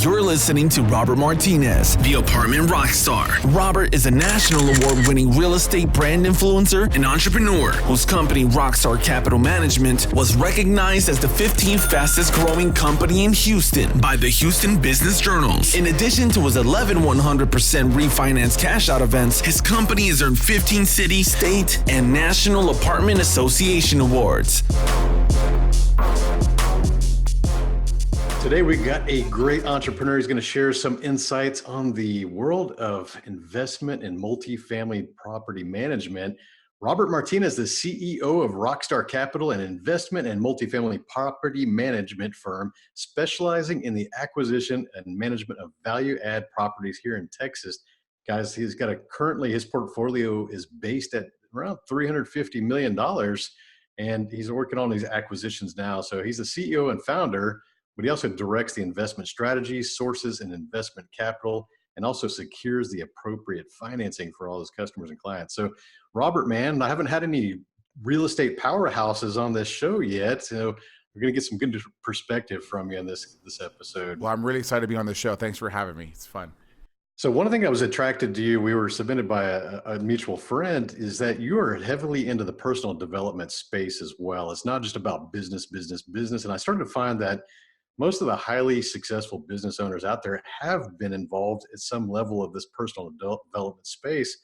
You're listening to Robert Martinez, the apartment rockstar. Robert is a national award-winning real estate brand influencer and entrepreneur whose company, Rockstar Capital Management, was recognized as the 15th fastest growing company in Houston by the Houston Business Journals. In addition to his 11 100% refinance cash out events, his company has earned 15 city, state, and national apartment association awards. Today we got a great entrepreneur. He's going to share some insights on the world of investment in multifamily property management. Robert Martinez, the CEO of Rockstar Capital, an investment and multifamily property management firm specializing in the acquisition and management of value-add properties here in Texas. Guys, he's got currently his portfolio is based at around $350 million, and he's working on these acquisitions now. So he's the CEO and founder, but he also directs the investment strategies, sources, and investment capital, and also secures the appropriate financing for all his customers and clients. So, Robert, man, I haven't had any real estate powerhouses on this show yet, so we're going to get some good perspective from you in this episode. Well, I'm really excited to be on the show. Thanks for having me. It's fun. So one thing I was attracted to you, we were submitted by a mutual friend, is that you are heavily into the personal development space as well. It's not just about business. And I started to find that most of the highly successful business owners out there have been involved at some level of this personal development space.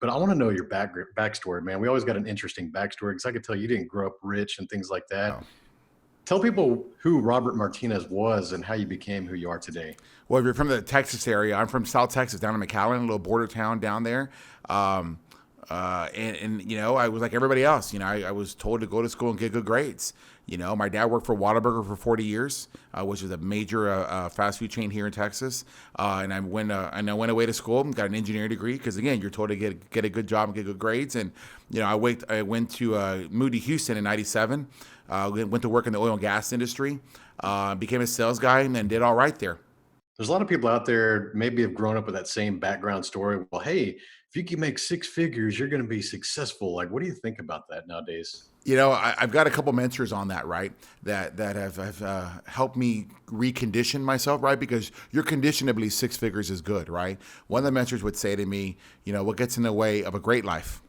But I want to know your backstory, man. We always got an interesting backstory because I could tell you didn't grow up rich and things like that. Oh. Tell people who Robert Martinez was and how you became who you are today. Well, if you're from the Texas area, I'm from South Texas, down in McAllen, a little border town down there. And you know, I was like everybody else. You know, I was told to go to school and get good grades. You know, my dad worked for Whataburger for 40 years, which is a major fast food chain here in Texas. And I went away to school and got an engineering degree because, again, you're told to get a good job and get good grades. And, you know, I went to Moody, Houston in 97, went to work in the oil and gas industry, became a sales guy, and then did all right there. There's a lot of people out there maybe have grown up with that same background story. Well, hey, if you can make six figures, you're going to be successful. Like, what do you think about that nowadays? You know, I've got a couple mentors on that, right? That have helped me recondition myself, right? Because you're conditioned to believe six figures is good, right? One of the mentors would say to me, you know, what gets in the way of a great life?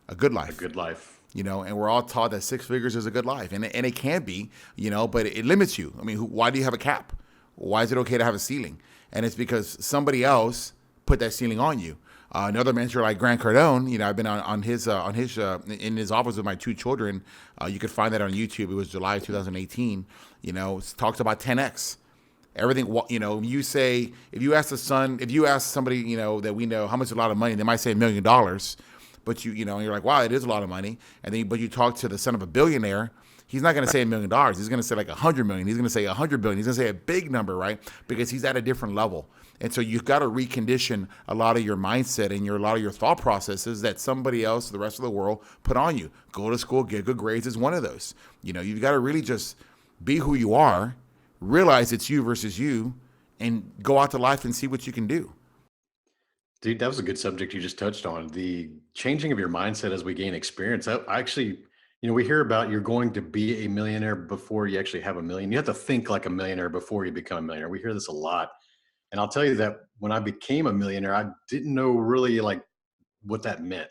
A good life. A good life. You know, and we're all taught that six figures is a good life. And it can be, you know, but it limits you. I mean, why do you have a cap? Why is it okay to have a ceiling? And it's because somebody else put that ceiling on you. Another mentor like Grant Cardone, you know, I've been in his office with my two children. You could find that on YouTube. It was July 2018. You know, it talks about 10x. Everything, you know, if you ask somebody, you know, that we know how much is a lot of money, they might say $1 million. But you know, you're like, wow, it is a lot of money. But you talk to the son of a billionaire, he's not going to say $1 million. He's going to say like 100 million. He's going to say 100 billion. He's going to say a big number, right? Because he's at a different level. And so you've got to recondition a lot of your mindset and a lot of your thought processes that somebody else, the rest of the world, put on you. Go to school, get good grades is one of those. You know, you've got to really just be who you are, realize it's you versus you, and go out to life and see what you can do. Dude, that was a good subject you just touched on. The changing of your mindset as we gain experience. I actually, you know, we hear about you're going to be a millionaire before you actually have a million. You have to think like a millionaire before you become a millionaire. We hear this a lot. And I'll tell you that when I became a millionaire, I didn't know really like what that meant.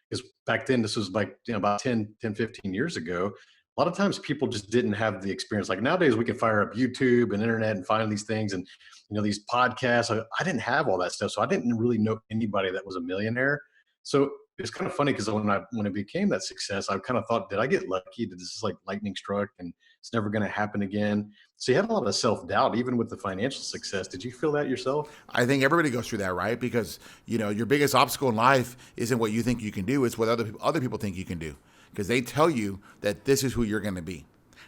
Because back then, this was like, you know, about 10, 15 years ago. A lot of times people just didn't have the experience. Like nowadays we can fire up YouTube and internet and find these things and, you know, these podcasts. I didn't have all that stuff. So I didn't really know anybody that was a millionaire. So it's kind of funny because when it became that success, I kind of thought, did I get lucky? Did this is like lightning struck and it's never going to happen again? So you had a lot of self-doubt, even with the financial success. Did you feel that yourself? I think everybody goes through that, right? Because, you know, your biggest obstacle in life isn't what you think you can do. It's what other people think you can do. Because they tell you that this is who you're going to be.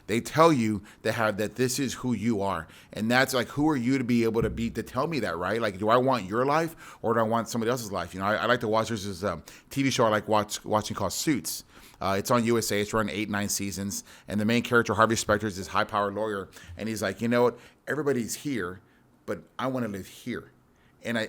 They tell you that this is who you are. And that's like, who are you to be able to tell me that, right? Like, do I want your life or do I want somebody else's life? You know, I like to watch, there's this TV show I like watching called Suits. It's on USA. It's run 8-9 seasons. And the main character, Harvey Specter, is this high-powered lawyer. And he's like, you know what? Everybody's here, but I want to live here.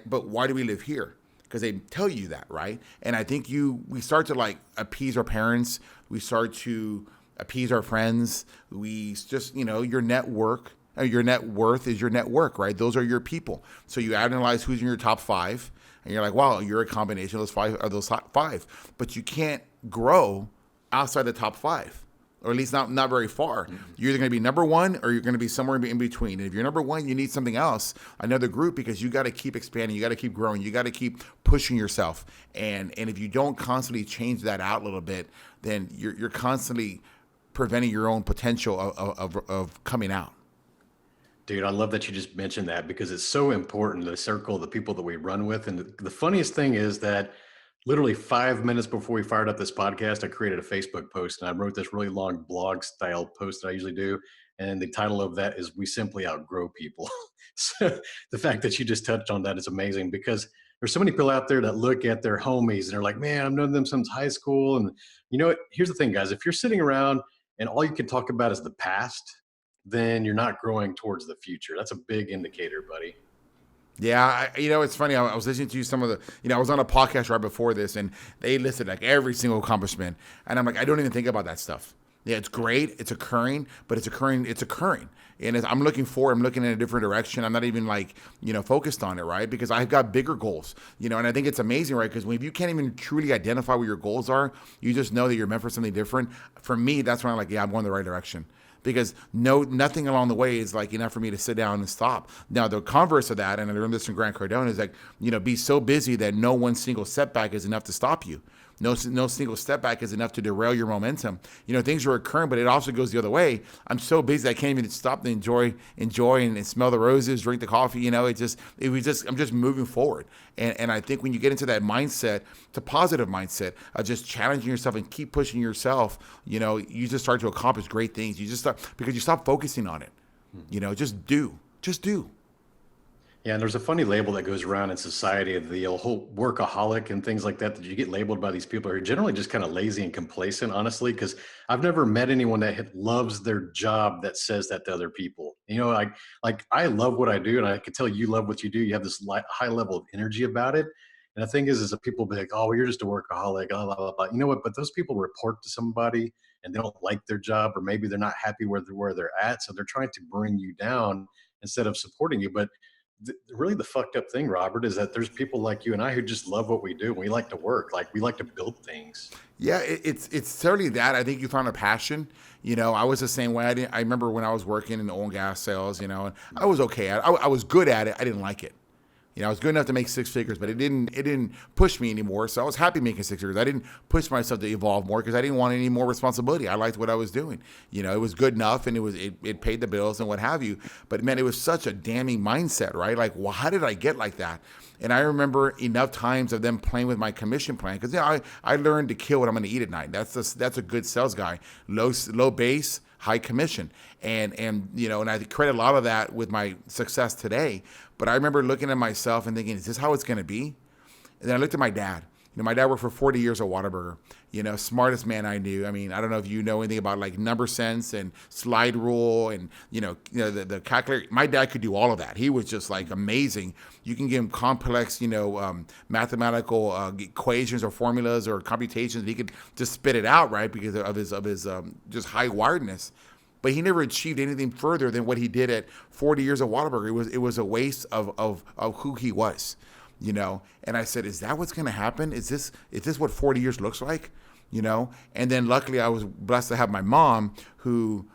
But why do we live here? Because they tell you that, right? And I think we start to like appease our parents. We start to appease our friends. We just, you know, your network Your net worth is your network, right? Those are your people. So you analyze who's in your top 5, and you're like, wow, you're a combination of those five. But you can't grow outside the top 5, or at least not very far. You're either going to be number 1 or you're going to be somewhere in between. And if you're number 1, you need something else, another group, because you got to keep expanding, you got to keep growing, you got to keep pushing yourself. And if you don't constantly change that out a little bit, then you're constantly preventing your own potential of coming out. Dude, I love that you just mentioned that, because it's so important, the circle of the people that we run with. And the funniest thing is that literally 5 minutes before we fired up this podcast, I created a Facebook post and I wrote this really long blog style post that I usually do. And the title of that is "We Simply Outgrow People." So the fact that you just touched on that is amazing, because there's so many people out there that look at their homies and they're like, man, I've known them since high school. And you know what? Here's the thing, guys. If you're sitting around and all you can talk about is the past, then you're not growing towards the future. That's a big indicator, buddy. Yeah, it's funny. I was listening to some of the, I was on a podcast right before this, and they listed like every single accomplishment, and I'm like, I don't even think about that stuff. Yeah, it's great, it's occurring, but it's occurring, and I'm looking in a different direction. I'm not even like, focused on it, right? Because I've got bigger goals, and I think it's amazing, right? Because if you can't even truly identify what your goals are, you just know that you're meant for something different. For me, that's when I'm like, yeah, I'm going the right direction. Because nothing along the way is like enough for me to sit down and stop. Now, the converse of that, and I learned this from Grant Cardone, is like, be so busy that no one single setback is enough to stop you. No single step back is enough to derail your momentum. Things are occurring, but it also goes the other way. I'm so busy I can't even stop to enjoy and smell the roses, drink the coffee. I'm just moving forward. And I think when you get into that mindset, the positive mindset of just challenging yourself and keep pushing yourself, you just start to accomplish great things. You just start, because you stop focusing on it. Just do. Yeah, and there's a funny label that goes around in society of the whole workaholic and things like that you get labeled by these people who are generally just kind of lazy and complacent, honestly, because I've never met anyone that loves their job that says that to other people. Like I love what I do, and I can tell you love what you do. You have this high level of energy about it. And the thing is that people be like, oh, well, you're just a workaholic, blah, blah, blah, blah. You know what? But those people report to somebody and they don't like their job, or maybe they're not happy where they're at. So they're trying to bring you down instead of supporting you. But really the fucked up thing, Robert, is that there's people like you and I who just love what we do. We like to work, like we like to build things. Yeah, it's certainly that. I think you found a passion. I was the same way. I remember when I was working in oil and gas sales, and I was okay. I was good at it. I didn't like it. I was good enough to make 6 figures, but it didn't push me anymore. So I was happy making 6 figures. I didn't push myself to evolve more because I didn't want any more responsibility. I liked what I was doing. It was good enough, and it paid the bills and what have you. But man, it was such a damning mindset, right? Like, well, how did I get like that? And I remember enough times of them playing with my commission plan, because I learned to kill what I'm going to eat at night. That's a good sales guy. Low base, high commission. And I credit a lot of that with my success today. But I remember looking at myself and thinking, is this how it's going to be? And then I looked at my dad. My dad worked for 40 years at Whataburger. Smartest man I knew. I mean, I don't know if you know anything about like number sense and slide rule and, the calculator. My dad could do all of that. He was just like amazing. You can give him complex, mathematical equations or formulas or computations. He could just spit it out, right? Because of his just high wiredness. But he never achieved anything further than what he did at 40 years at Whataburger. It was a waste of who he was, And I said, is that what's going to happen? Is this what 40 years looks like, And then luckily I was blessed to have my mom, who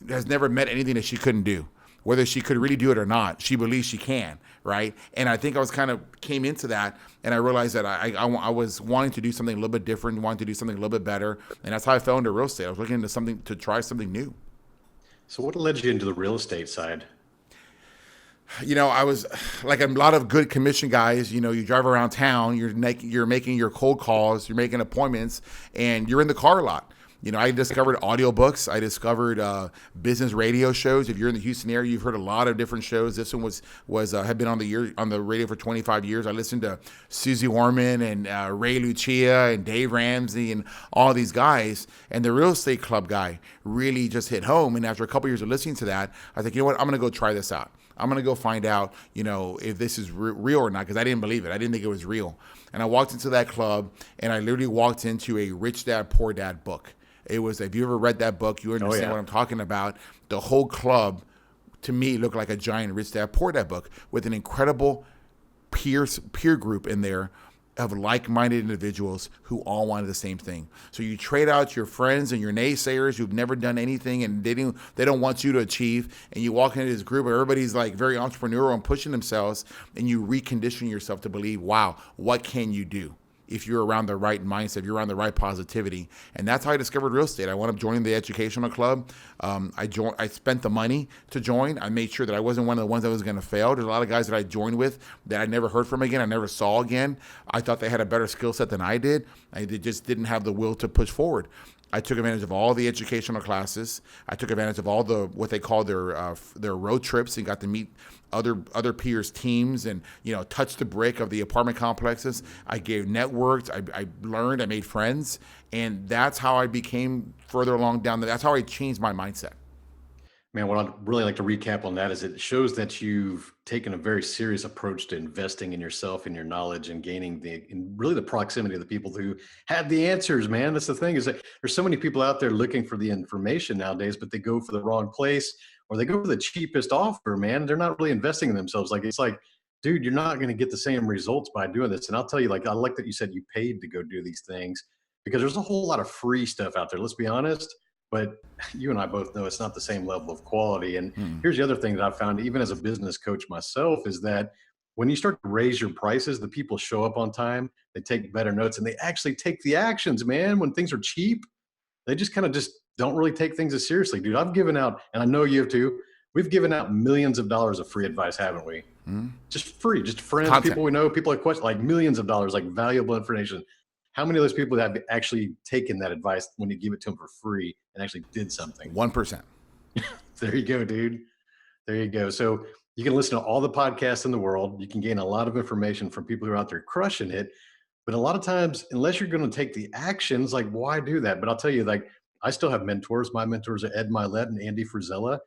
has never met anything that she couldn't do. Whether she could really do it or not, she believes she can, right? And I think I was came into that, and I realized that I was wanting to do something a little bit different, wanting to do something a little bit better, and that's how I fell into real estate. I was looking into to try something new. So what led you into the real estate side? I was like a lot of good commission guys. You drive around town, you're making your cold calls, you're making appointments, and you're in the car a lot. I discovered audiobooks. I discovered business radio shows. If you're in the Houston area, you've heard a lot of different shows. This one had been on the radio for 25 years. I listened to Susie Orman and Ray Lucia and Dave Ramsey and all these guys. And the Real Estate Club guy really just hit home. And after a couple years of listening to that, I think, you know what, I'm going to go try this out. I'm going to go find out, if this is real or not, because I didn't believe it. I didn't think it was real. And I walked into that club, and I literally walked into a Rich Dad, Poor Dad book. It was, if you ever read that book, you understand what I'm talking about. The whole club to me, looked like a giant Rich Dad Poor Dad book with an incredible peer group in there of like-minded individuals who all wanted the same thing. So you trade out your friends and your naysayers who've never done anything and they don't want you to achieve, and you walk into this group where everybody's like very entrepreneurial and pushing themselves, and you recondition yourself to believe, wow, what can you do? If you're around the right mindset, if you're around the right positivity. And that's how I discovered real estate. I wound up joining the educational club. I spent the money to join. I made sure that I wasn't one of the ones that was going to fail. There's a lot of guys that I joined with that I never heard from again. I never saw again. I thought they had a better skill set than I did. They just didn't have the will to push forward. I took advantage of all the educational classes. I took advantage of all the what they call their road trips and got to meet other peers' teams and touch the brick of the apartment complexes. I networked. I learned. I made friends, and that's how I became further along down. That's how I changed my mindset. Man, what I'd really like to recap on that is it shows that you've taken a very serious approach to investing in yourself and your knowledge and gaining really the proximity of the people who have the answers, man. That's the thing, is that there's so many people out there looking for the information nowadays, but they go for the wrong place or they go for the cheapest offer, man. They're not really investing in themselves. It's like, dude, you're not going to get the same results by doing this. And I'll tell you, I like that you said you paid to go do these things, because there's a whole lot of free stuff out there. Let's be honest. But you and I both know it's not the same level of quality. And here's the other thing that I've found, even as a business coach myself, is that when you start to raise your prices, the people show up on time, they take better notes, and they actually take the actions, man. When things are cheap, they just kind of just don't really take things as seriously. Dude, I've given out, and I know you have too, we've given out millions of dollars of free advice, haven't we? Just free, just friends, Content. people we know, people like questions, like millions of dollars, like valuable information. How many of those people have actually taken that advice when you give it to them for free and actually did something? 1%. There you go, dude. There you go. So you can listen to all the podcasts in the world. You can gain a lot of information from people who are out there crushing it. But a lot of times, unless you're going to take the actions, why do that? But I'll tell you, I still have mentors. My mentors are Ed Milet and Andy Frizella.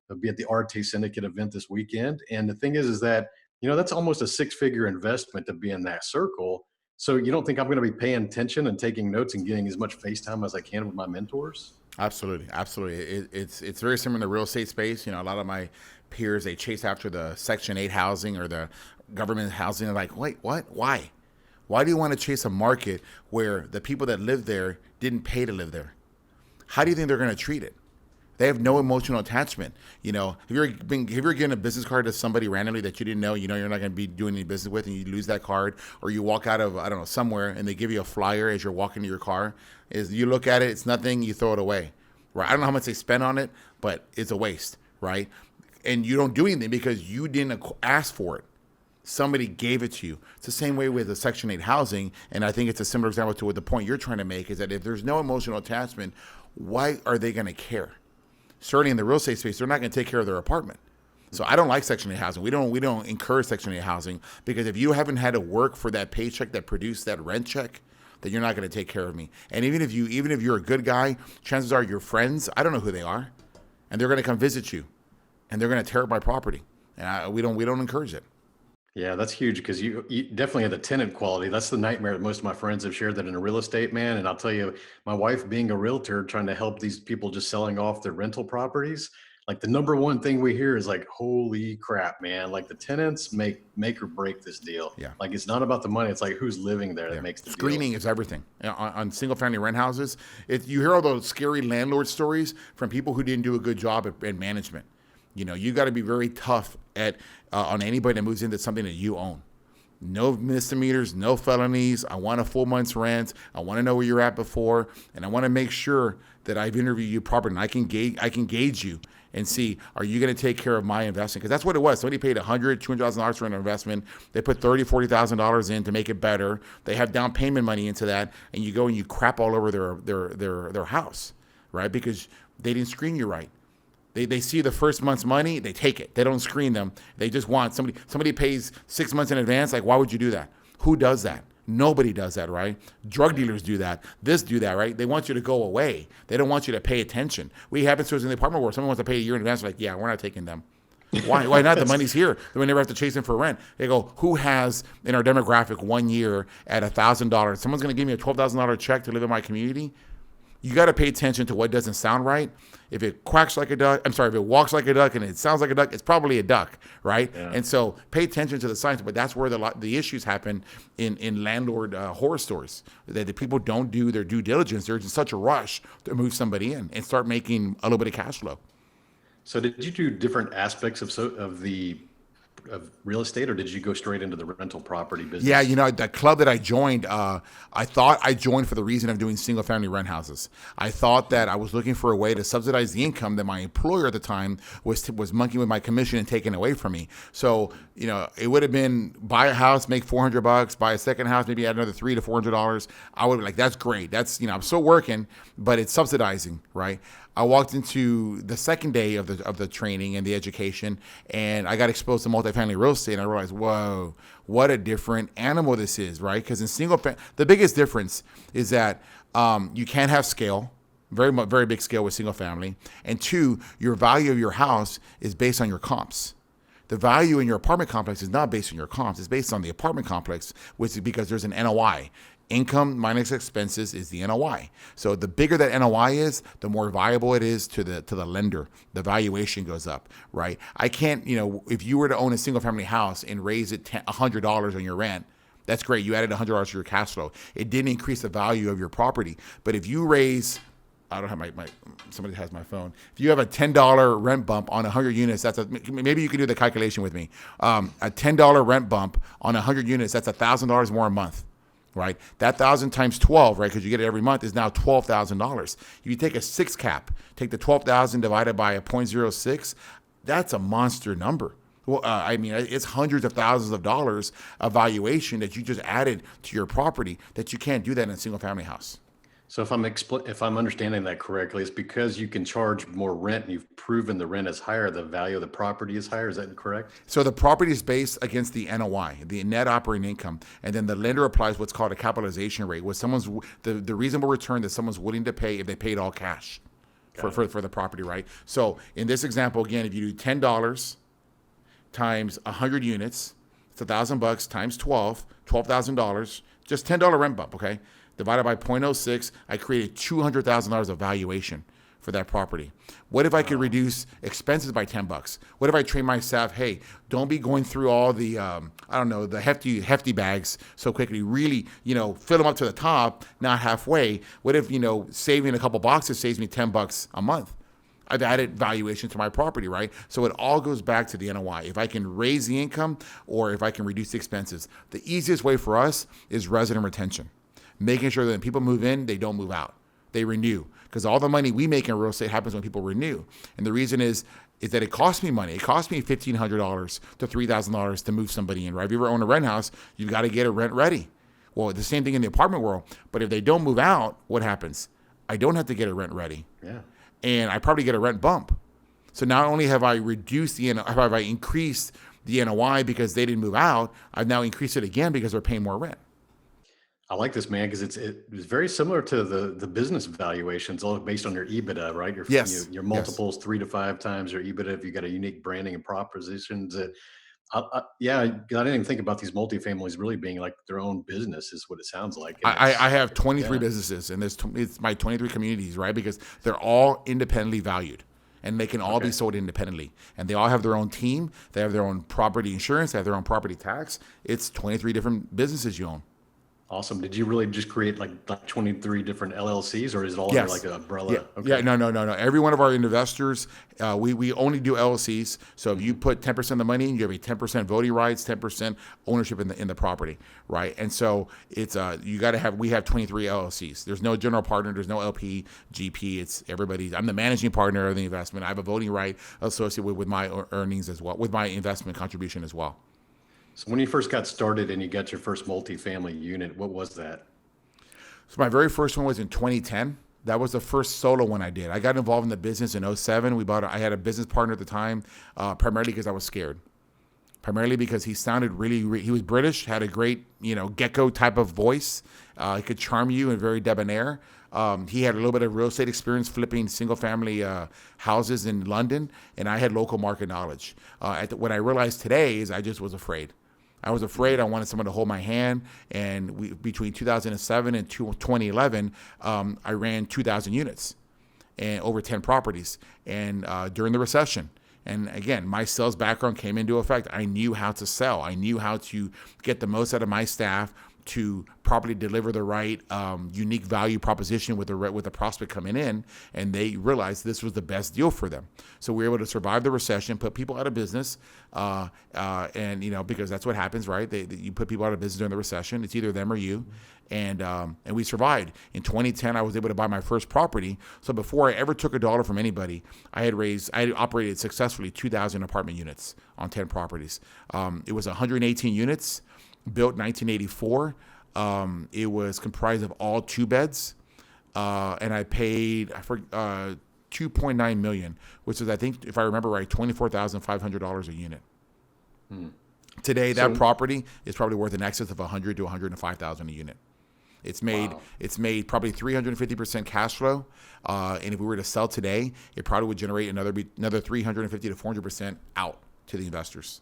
They'll be at the RT Syndicate event this weekend. And the thing is that, that's almost a 6-figure investment to be in that circle. So you don't think I'm going to be paying attention and taking notes and getting as much face time as I can with my mentors? Absolutely. It's very similar in the real estate space. A lot of my peers, they chase after the Section 8 housing or the government housing. They're like, wait, what? Why? Why do you want to chase a market where the people that live there didn't pay to live there? How do you think they're going to treat it? They have no emotional attachment. Have you ever given a business card to somebody randomly that you didn't know, you're not going to be doing any business with, and you lose that card, or you walk out of, somewhere, and they give you a flyer as you're walking to your car? Is you look at it, it's nothing, you throw it away, right? I don't know how much they spend on it, but it's a waste, right? And you don't do anything because you didn't ask for it. Somebody gave it to you. It's the same way with the Section 8 housing, and I think it's a similar example to what the point you're trying to make is that if there's no emotional attachment, why are they going to care? Certainly in the real estate space, they're not going to take care of their apartment. So I don't like Section 8 housing. We don't encourage Section 8 housing, because if you haven't had to work for that paycheck that produced that rent check, then you're not going to take care of me. And even if you're a good guy, chances are your friends, I don't know who they are, and they're going to come visit you, and they're going to tear up my property. And we don't encourage it. Yeah, that's huge, because you definitely have the tenant quality. That's the nightmare that most of my friends have shared that in a real estate, man. And I'll tell you, my wife being a realtor, trying to help these people just selling off their rental properties, the number one thing we hear is holy crap, man. The tenants make or break this deal. Yeah. It's not about the money. It's who's living there that makes the Screening deal. is everything. On single family rent houses, you hear all those scary landlord stories from people who didn't do a good job at management. You got to be very tough on anybody that moves into something that you own. No misdemeanors, no felonies. I want a full month's rent. I want to know where you're at before, and I want to make sure that I've interviewed you properly, and I can gauge you and see, are you going to take care of my investment? Because that's what it was. Somebody paid $100,000, $200,000 for an investment. They put $30,000, $40,000 in to make it better. They have down payment money into that, and you go and you crap all over their house, right? Because they didn't screen you right. They see the first month's money, they take it. They don't screen them. They just want somebody pays 6 months in advance. Why would you do that? Who does that? Nobody does that, right? Drug dealers do that. Do that, right? They want you to go away. They don't want you to pay attention. We have it in the apartment where someone wants to pay a year in advance. Yeah, we're not taking them. Why not? The money's here. We never have to chase them for rent. They go, who has in our demographic 1 year at $1,000? Someone's going to give me a $12,000 check to live in my community? you got to pay attention to what doesn't sound right. If it quacks like a duck, if it walks like a duck and it sounds like a duck, it's probably a duck, right? Yeah. And so pay attention to the signs. But that's where the issues happen in landlord horror stories. That the people don't do their due diligence. They're in such a rush to move somebody in and start making a little bit of cash flow. So did you do different aspects of real estate, or did you go straight into the rental property business? Yeah, the club that I joined, I thought I joined for the reason of doing single family rent houses. I thought that I was looking for a way to subsidize the income that my employer at the time was monkeying with my commission and taking away from me. So, it would have been buy a house, make $400, buy a second house, maybe add another $300 to $400. I would be like, that's great. That's, I'm still working, but it's subsidizing, right? I walked into the second day of the training and the education, and I got exposed to multifamily real estate, and I realized, whoa, what a different animal this is, right? Because in single family, the biggest difference is that you can't have scale, very big scale with single family, and two, your value of your house is based on your comps. The value in your apartment complex is not based on your comps; it's based on the apartment complex, which is because there's an NOI. Income minus expenses is the NOI. So the bigger that NOI is, the more viable it is to the lender. The valuation goes up, right? I can't, if you were to own a single family house and raise it $100 on your rent, that's great. You added $100 to your cash flow. It didn't increase the value of your property. But if you raise, I don't have somebody has my phone. If you have a $10 rent bump on 100 units, maybe you can do the calculation with me. A $10 rent bump on 100 units, that's $1,000 more a month. Right, that 1,000 times 12, right? Because you get it every month is now $12,000. If you take a 6 cap, take the 12,000 divided by a 0.06, that's a monster number. Well, it's hundreds of thousands of dollars of valuation that you just added to your property that you can't do that in a single family house. So if I'm understanding that correctly, it's because you can charge more rent and you've proven the rent is higher, the value of the property is higher. Is that correct? So the property is based against the NOI, the net operating income, and then the lender applies what's called a capitalization rate, what the reasonable return that someone's willing to pay if they paid all cash for the property, right? So in this example, again, if you do $10 times 100 units, it's $1,000 times $12,000, just $10 rent bump, okay? Divided by 0.06, I created $200,000 of valuation for that property. What if I could reduce expenses by $10? What if I train my staff, hey, don't be going through all the, the hefty bags so quickly. Really, fill them up to the top, not halfway. What if, saving a couple boxes saves me $10 a month? I've added valuation to my property, right? So it all goes back to the NOI. If I can raise the income or if I can reduce the expenses. The easiest way for us is resident retention. Making sure that when people move in, they don't move out. They renew. Because all the money we make in real estate happens when people renew. And the reason is that it costs me money. It costs me $1,500 to $3,000 to move somebody in, right? If you ever own a rent house, you've got to get it rent ready. Well, the same thing in the apartment world. But if they don't move out, what happens? I don't have to get it rent ready. Yeah. And I probably get a rent bump. So not only have I increased the NOI because they didn't move out, I've now increased it again because they're paying more rent. I like this, man, because it's very similar to the business valuations, all based on your EBITDA, right? Your multiples 3 to 5 times your EBITDA if you got a unique branding and propositions. I didn't even think about these multifamilies really being like their own business, is what it sounds like. I have 23 businesses, and it's my 23 communities, right? Because they're all independently valued. And they can all be sold independently. And they all have their own team. They have their own property insurance. They have their own property tax. It's 23 different businesses you own. Awesome. Did you really just create like 23 different LLCs, or is it all under like an umbrella? Yeah. Okay. Yeah. No. Every one of our investors, we only do LLCs. So if you put 10% of the money in, you have a 10% voting rights, 10% ownership in the property, right? And so it's we have 23 LLCs. There's no general partner. There's no LP, GP. It's everybody. I'm the managing partner of the investment. I have a voting right associated with my earnings as well, with my investment contribution as well. So when you first got started and you got your first multifamily unit, what was that? So my very first one was in 2010. That was the first solo one I did. I got involved in the business in 2007. I had a business partner at the time, primarily because I was scared. Primarily because he sounded he was British, had a great, gecko type of voice. He could charm you and very debonair. He had a little bit of real estate experience flipping single-family houses in London, and I had local market knowledge. What I realized today is I just was afraid. I was afraid. I wanted someone to hold my hand. And between 2007 and 2011, I ran 2,000 units and over 10 properties. And during the recession. And again, my sales background came into effect. I knew how to sell. I knew how to get the most out of my staff to properly deliver the right unique value proposition with the prospect coming in, and they realized this was the best deal for them. So we were able to survive the recession, put people out of business, and because that's what happens, right? You put people out of business during the recession. It's either them or you, and we survived. In 2010, I was able to buy my first property. So before I ever took a dollar from anybody, I had operated successfully 2,000 apartment units on 10 properties. It was 118 units. Built 1984. It was comprised of all 2 beds, and I paid 2.9 million, which is, I think, if I remember right, $24,500 a unit. Today, that property is probably worth in excess of 100 to 105,000 a unit. It's made probably 350% cash flow, and if we were to sell today, it probably would generate another 350 to 400% out to the investors.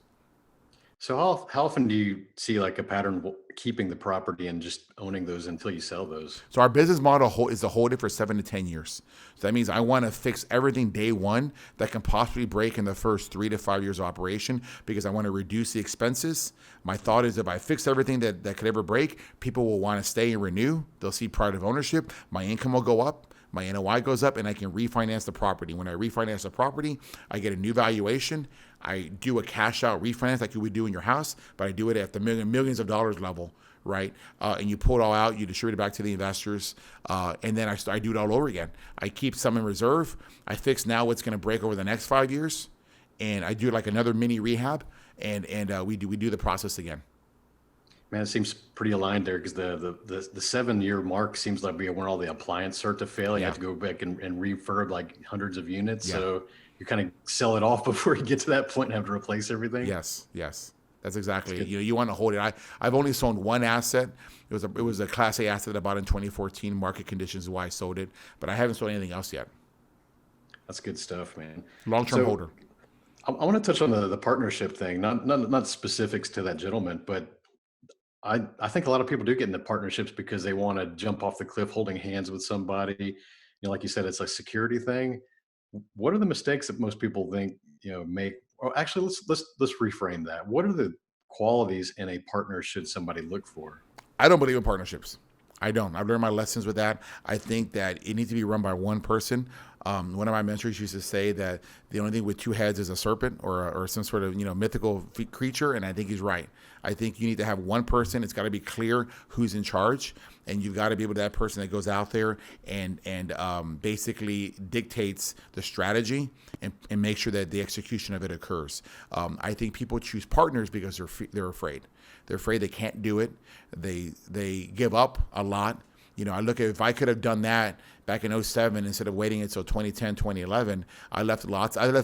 So how often do you see like a pattern keeping the property and just owning those until you sell those? So our business model is to hold it for 7 to 10 years. So that means I want to fix everything day one that can possibly break in the first 3 to 5 years of operation, because I want to reduce the expenses. My thought is if I fix everything that could ever break, people will want to stay and renew. They'll see pride of ownership. My income will go up. My NOI goes up, and I can refinance the property. When I refinance the property, I get a new valuation. I do a cash out refinance like you would do in your house, but I do it at the millions of dollars level, right? And you pull it all out, you distribute it back to the investors, and then I do it all over again. I keep some in reserve. I fix now what's going to break over the next 5 years, and I do like another mini rehab, and we do the process again. Man, it seems pretty aligned there, because the 7-year mark seems like when all the appliances start to fail, you have to go back and refurb like hundreds of units. Yeah. So you kind of sell it off before you get to that point and have to replace everything. Yes. That's exactly it. You want to hold it. I've only sold one asset. It was a Class A asset that I bought in 2014. Market conditions is why I sold it, but I haven't sold anything else yet. That's good stuff, man. Long-term holder. I want to touch on the partnership thing, not specifics to that gentleman, but I think a lot of people do get into partnerships because they want to jump off the cliff holding hands with somebody. Like you said, it's a security thing. What are the mistakes that most people think, make? Or actually, let's reframe that. What are the qualities in a partner should somebody look for? I don't believe in partnerships. I don't. I've learned my lessons with that. I think that it needs to be run by one person. One of my mentors used to say that the only thing with 2 heads is a serpent or some sort of mythical creature, and I think he's right. I think you need to have one person. It's got to be clear who's in charge, and you've got to be able to that person that goes out there and basically dictates the strategy and make sure that the execution of it occurs. I think people choose partners because they're afraid. They're afraid they can't do it. They give up a lot. I look at if I could have done that back in 2007 instead of waiting until 2010, 2011, I left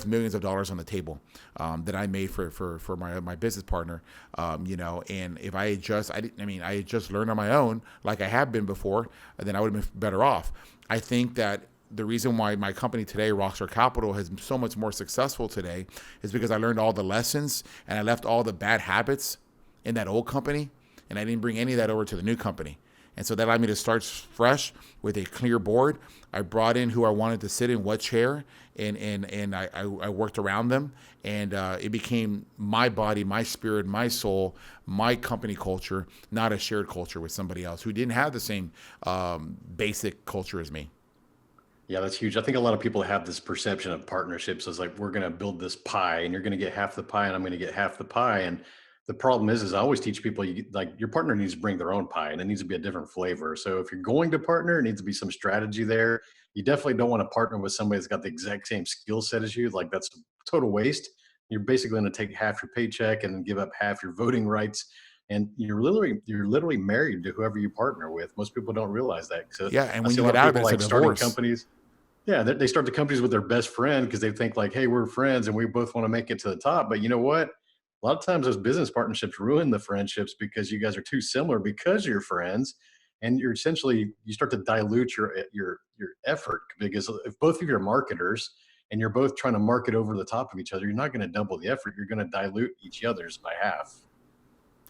millions of dollars on the table that I made for my business partner. And if I had just learned on my own like I have been before, then I would have been better off. I think that the reason why my company today, Rockstar Capital, is so much more successful today is because I learned all the lessons and I left all the bad habits in that old company, and I didn't bring any of that over to the new company. And so that allowed me to start fresh with a clear board. I brought in who I wanted to sit in what chair, and I worked around them. And it became my body, my spirit, my soul, my company culture, not a shared culture with somebody else who didn't have the same basic culture as me. Yeah, that's huge. I think a lot of people have this perception of partnerships as like, we're going to build this pie and you're going to get half the pie and I'm going to get half the pie. And the problem is I always teach people, your partner needs to bring their own pie and it needs to be a different flavor. So if you're going to partner, it needs to be some strategy there. You definitely don't want to partner with somebody that's got the exact same skill set as you. Like, that's a total waste. You're basically going to take half your paycheck and then give up half your voting rights. And you're literally married to whoever you partner with. Most people don't realize that. So yeah, and when you get out of it, it's a divorce. Companies. Yeah, they start the companies with their best friend because they think like, hey, we're friends and we both want to make it to the top. But you know what? A lot of times those business partnerships ruin the friendships because you guys are too similar because you're friends, and you start to dilute your effort, because if both of you are marketers and you're both trying to market over the top of each other, you're not going to double the effort. You're going to dilute each other's by half.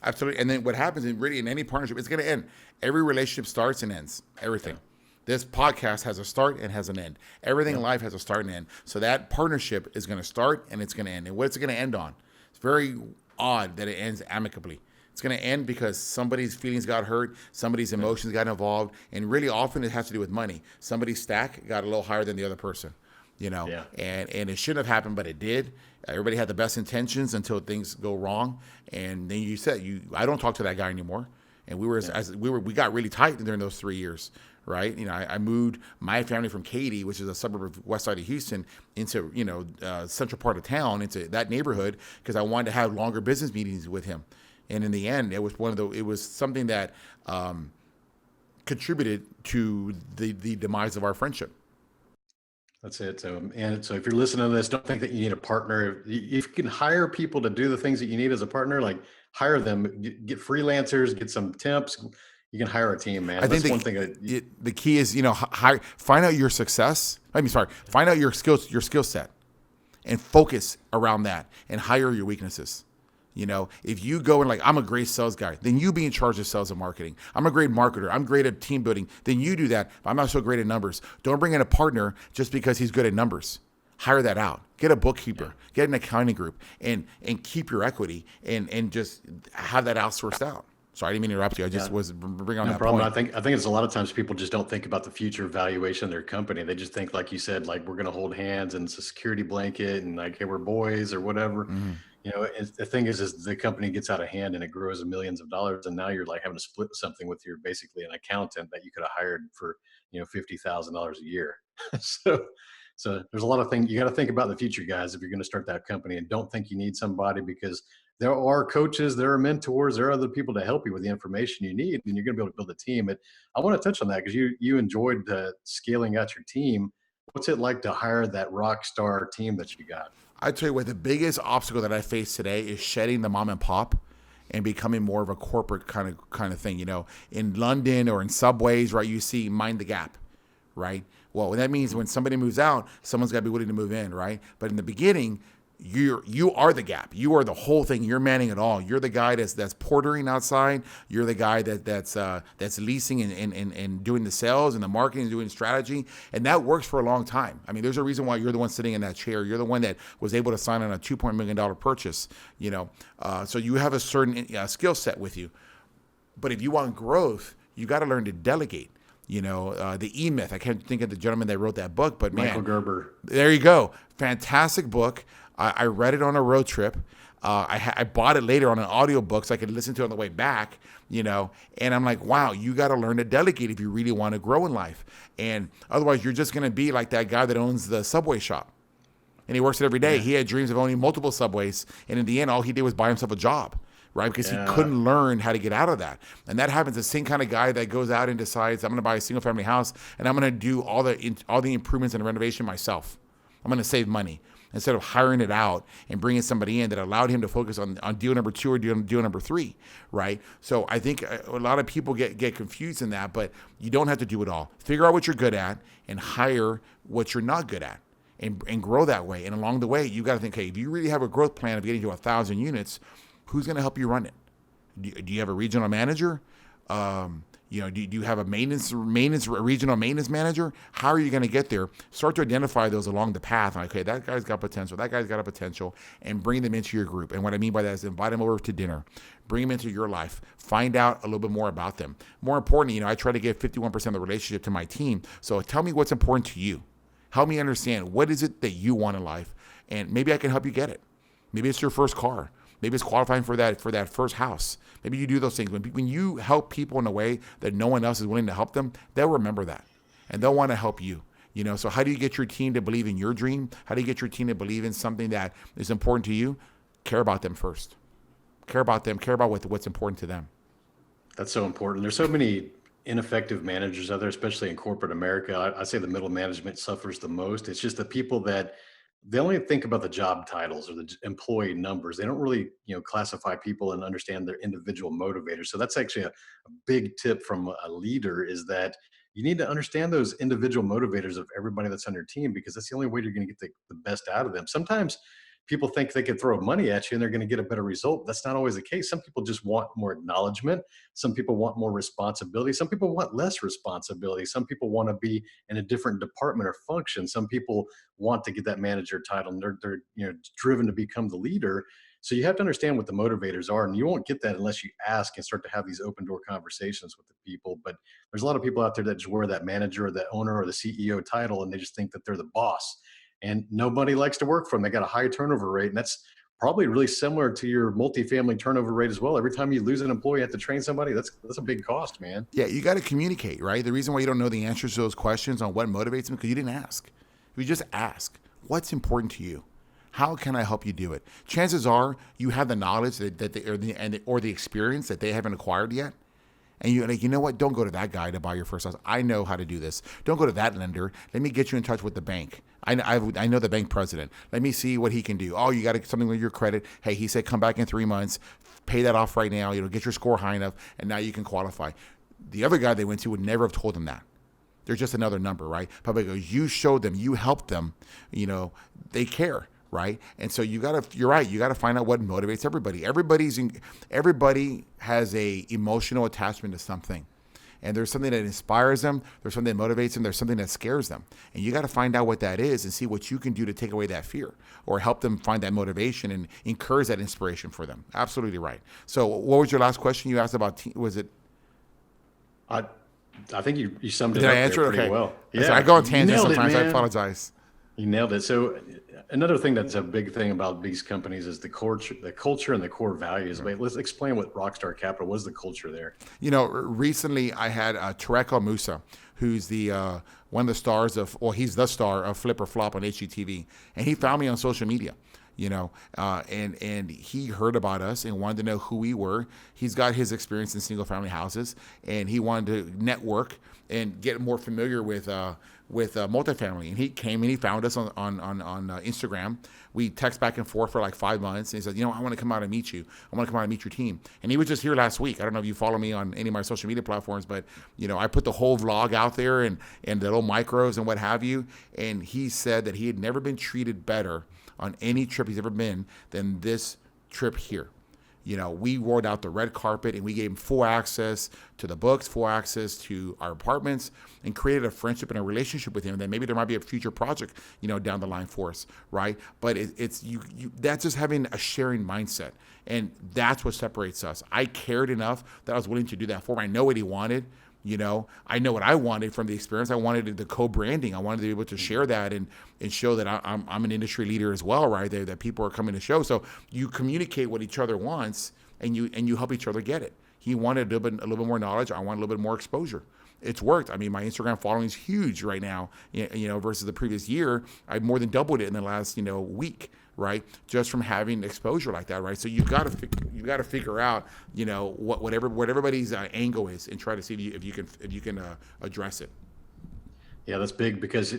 Absolutely. And then what happens in any partnership, it's going to end. Every relationship starts and ends. Yeah. Everything. This podcast has a start and has an end. Everything in Yep. life has a start and end. So that partnership is going to start and it's going to end. And what's it going to end on? It's very odd that it ends amicably. It's going to end because somebody's feelings got hurt, somebody's emotions got involved, and really often it has to do with money. Somebody's stack got a little higher than the other person, Yeah. and it shouldn't have happened, but it did. Everybody had the best intentions until things go wrong, and then you said I don't talk to that guy anymore, and we got really tight during those 3 years. Right, I moved my family from Katy, which is a suburb of west side of Houston, into central part of town, into that neighborhood, because I wanted to have longer business meetings with him. And in the end, it was something that contributed to the demise of our friendship. That's it. So if you're listening to this, don't think that you need a partner. If you can hire people to do the things that you need as a partner, like hire them, get freelancers, get some temps. You can hire a team, man. I think That's one thing that the key is find out your success. Find out your skill set, and focus around that, and hire your weaknesses. If you go and I'm a great sales guy, then you be in charge of sales and marketing. I'm a great marketer. I'm great at team building. Then you do that. I'm not so great at numbers. Don't bring in a partner just because he's good at numbers. Hire that out. Get a bookkeeper. Get an accounting group, and keep your equity, and just have that outsourced out. Sorry, I didn't mean to interrupt you. I just was bringing on no that problem. point. I think it's a lot of times people just don't think about the future valuation of their company. They just think, like you said, like we're going to hold hands and it's a security blanket and like, hey, we're boys or whatever. Mhm. The thing is the company gets out of hand and it grows in millions of dollars, and now you're like having to split something with your basically an accountant that you could have hired for $50,000 a year. so so there's a lot of things you got to think about in the future, guys, if you're going to start that company, and don't think you need somebody, because there are coaches, there are mentors, there are other people to help you with the information you need, and you're going to be able to build a team. And I want to touch on that because you enjoyed scaling out your team. What's it like to hire that rock star team that you got? I tell you what, the biggest obstacle that I face today is shedding the mom and pop and becoming more of a corporate kind of thing. In London or in subways, right? You see Mind the Gap, right? Well, that means when somebody moves out, someone's got to be willing to move in, right? But in the beginning, you are the gap. You are the whole thing. You're manning it all. You're the guy that's portering outside. You're the guy that's leasing and doing the sales and the marketing and doing strategy. And that works for a long time. I mean, there's a reason why you're the one sitting in that chair. You're the one that was able to sign on a $2 million purchase. So you have a certain skill set with you. But if you want growth, you got to learn to delegate. The E Myth. I can't think of the gentleman that wrote that book, but Michael man, Gerber. there you go. Fantastic book. I read it on a road trip. I bought it later on an audiobook so I could listen to it on the way back, and I'm like, wow, you got to learn to delegate if you really want to grow in life. And otherwise, you're just going to be like that guy that owns the Subway shop. And he works it every day. Yeah. He had dreams of owning multiple Subways. And in the end, all he did was buy himself a job, right? Because he couldn't learn how to get out of that. And that happens. The same kind of guy that goes out and decides, I'm going to buy a single family house and I'm going to do all the improvements and renovation myself. I'm going to save money, instead of hiring it out and bringing somebody in that allowed him to focus on deal number 2 or deal number 3, right? So I think a lot of people get confused in that, but you don't have to do it all. Figure out what you're good at and hire what you're not good at, and grow that way. And along the way, you got to think, hey, if you really have a growth plan of getting to 1,000 units, who's going to help you run it? Do you have a regional manager? Do you have a regional maintenance manager? How are you going to get there? Start to identify those along the path. Like, okay, that guy's got potential. That guy's got a potential, and bring them into your group. And what I mean by that is invite them over to dinner, bring them into your life, find out a little bit more about them. More importantly, I try to give 51% of the relationship to my team. So tell me what's important to you. Help me understand what is it that you want in life, and maybe I can help you get it. Maybe it's your first car. Maybe it's qualifying for that first house. Maybe you do those things. When you help people in a way that no one else is willing to help them, they'll remember that, and they'll want to help you. So how do you get your team to believe in your dream? How do you get your team to believe in something that is important to you? Care about them first. Care about them. Care about what's important to them. That's so important. There's so many ineffective managers out there, especially in corporate America. I say the middle management suffers the most. It's just the people that they only think about the job titles or the employee numbers. They don't really, classify people and understand their individual motivators. So that's actually a big tip from a leader, is that you need to understand those individual motivators of everybody that's on your team, because that's the only way you're going to get the best out of them. Sometimes people think they could throw money at you and they're going to get a better result. That's not always the case. Some people just want more acknowledgement. Some people want more responsibility. Some people want less responsibility. Some people want to be in a different department or function. Some people want to get that manager title and they're driven to become the leader. So you have to understand what the motivators are, and you won't get that unless you ask and start to have these open door conversations with the people. But there's a lot of people out there that just wear that manager or that owner or the CEO title, and they just think that they're the boss. And nobody likes to work for them. They got a high turnover rate, and that's probably really similar to your multifamily turnover rate as well. Every time you lose an employee, you have to train somebody. That's a big cost, man. Yeah, you got to communicate, right? The reason why you don't know the answers to those questions on what motivates them because you didn't ask. If you just ask, what's important to you? How can I help you do it? Chances are you have the knowledge that they, or the experience that they haven't acquired yet. And you're like, you know what? Don't go to that guy to buy your first house. I know how to do this. Don't go to that lender. Let me get you in touch with the bank. I know the bank president. Let me see what he can do. Oh, you got something with your credit. Hey, he said come back in 3 months. Pay that off right now. Get your score high enough, and now you can qualify. The other guy they went to would never have told them that. They're just another number, right? But because you showed them, you helped them, they care. Right. And so you're right. You got to find out what motivates everybody. Everybody has a emotional attachment to something, and there's something that inspires them. There's something that motivates them. There's something that scares them. And you got to find out what that is and see what you can do to take away that fear or help them find that motivation and encourage that inspiration for them. Absolutely right. So what was your last question you asked about? Was it? I think you summed it Did up I answer there pretty okay. well. Yeah. So I go on tangents sometimes. I apologize. You nailed it. So another thing that's a big thing about these companies is the culture and the core values. Wait, let's explain what Rockstar Capital was. The culture there. Recently I had Tarek El Moussa, who's the one of the stars he's the star of Flip or Flop on HGTV, and he found me on social media. And he heard about us and wanted to know who we were. He's got his experience in single family houses, and he wanted to network and get more familiar with multifamily. And he came and he found us on Instagram. We text back and forth for like 5 months, and he said, I want to come out and meet you. I want to come out and meet your team. And he was just here last week. I don't know if you follow me on any of my social media platforms, but I put the whole vlog out there and the little micros and what have you. And he said that he had never been treated better on any trip he's ever been than this trip here. We rolled out the red carpet and we gave him full access to the books, full access to our apartments, and created a friendship and a relationship with him. And then maybe there might be a future project, down the line for us, right? But it's that's just having a sharing mindset, and that's what separates us. I cared enough that I was willing to do that for him. I know what he wanted. I know what I wanted from the experience. I wanted the co-branding. I wanted to be able to share that and show that I'm an industry leader as well, right? That people are coming to show. So you communicate what each other wants, and you help each other get it. He wanted a little bit more knowledge. I wanted a little bit more exposure. It's worked. I mean, my Instagram following is huge right now. Versus the previous year, I more than doubled it in the last week. Right, just from having exposure like that, right? So you got to figure out, what everybody's angle is, and try to see if you can address it. Yeah, that's big because